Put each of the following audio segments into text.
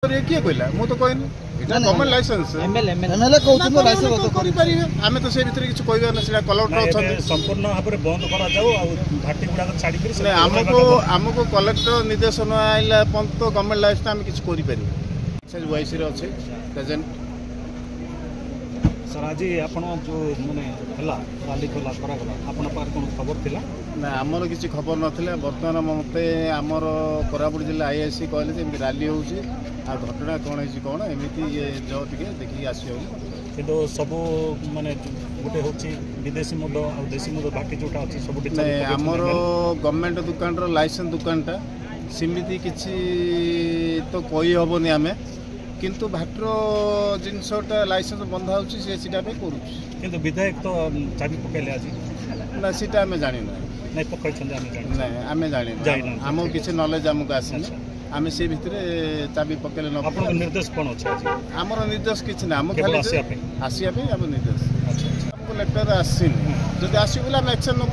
किए कहला मु तो कहनी एटा गवर्नमेंट लाइसेंस एमएलए कहउछन लाइसेंस रद्द करि परिबे आमे तो से भीतर किछ कहबे ना सेटा कलेक्टर अछन संपूर्ण भाव में बंद करा जाऊ आ घाटी गुडा छाड़ी करी हमको कलेक्टर निर्देशन आइला पंत गवर्नमेंट लाइसेंस आमे किछ करि परिबे से वाइसी रे अछि प्रेजेंट सर आज आपण जो माने हला राली कोला करा गला आपण पार कोन खबर थिला ना हमर किछ खबर नथिला वर्तमान मते हमर कोरापुट जिल्ला आईआईसी कहले जे राली होउची आ घटना कोन है कोन एमिति ये जो टिके देखि आसी हो किंतु सब माने गोटे होची विदेशी मद आ देशी मद बाकी जोटा अछि सब डिटे हमर गवर्नमेंट दुकान रो लाइसेंस दुकानटा सिमिति किछि तो कोई हबोनी आमे किंतु भाटर जिनसटा लाइसेंस बंधा होची से सीटा पे करूची किंतु विधायक तो चाबी पकेले आज ना सीटा हमें जानि ना नहीं पकड़ छन हमें जानि नहीं हमें जानि हमो किछि नॉलेज हमको आसी आमे से भितरे चाबी पकेले न आपन निर्देश कोन अछि आज हमर निर्देश किछि ना हम खाली आसिया पे हम निर्देश अच्छा हमको लेटर आसीन जदि आसी बोला हम एक्शन न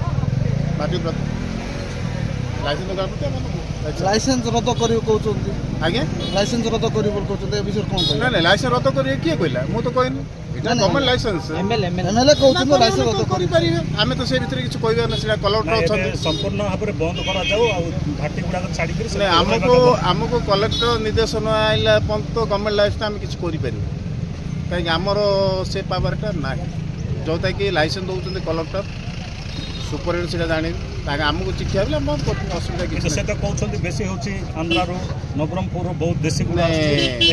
बाटी प्रत लाइसेंस गाबते लाइसेंस रद्द करियो कहउछन आगे लाइसेंस रद्द करियो बोल कहउछन ए विषय कोन ना ना लाइसेंस रद्द करियो किए कहला मु तो कहनी एटा गवर्नमेंट लाइसेंस एमएलए कहउछन लाइसेंस रद्द करि परिबे आमे तो से भीतर किछ कहबे ना सेटा कलेक्टर अछन संपूर्ण भाव में बंद करा जाऊ आ घाटी गुडा छाड़ी करी हमको कलेक्टर निर्देशन आइला पंत गवर्नमेंट लाइसेंस आमे किछ करि परिबे काहे हमर से पावरटा ना जोता कि लाइसेंस दउछन कलेक्टर सुपरिटेंडेंट सेटा जानि ताके हमको चिट्ठी आबले हम असुविधा किछ से तो कहउछन बेसी होची आंध्रा रो नवरंगपुर रो बहुत देशी गुडा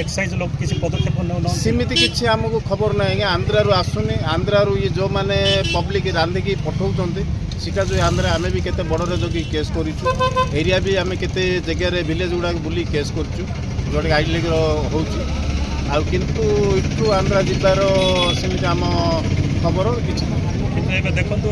एक्साइज लोग किसी पदक्षेप न सीमित किछि हमको खबर नै कि आंध्रा रो आसुनी आंध्रा रो ये जो माने पब्लिक रांधि की पठौछन्ती सीटा जो आंध्रा आमे भी केते बडरे जो की केस करिछु एरिया भी आमे केते जगह रे विलेज गुडा बुली केस करछु जोटे गाइड लेग होउछु आ किंतु इटू आंध्रा जिल्लार सीमित हम खबर किछि किंतु एबे देखंतु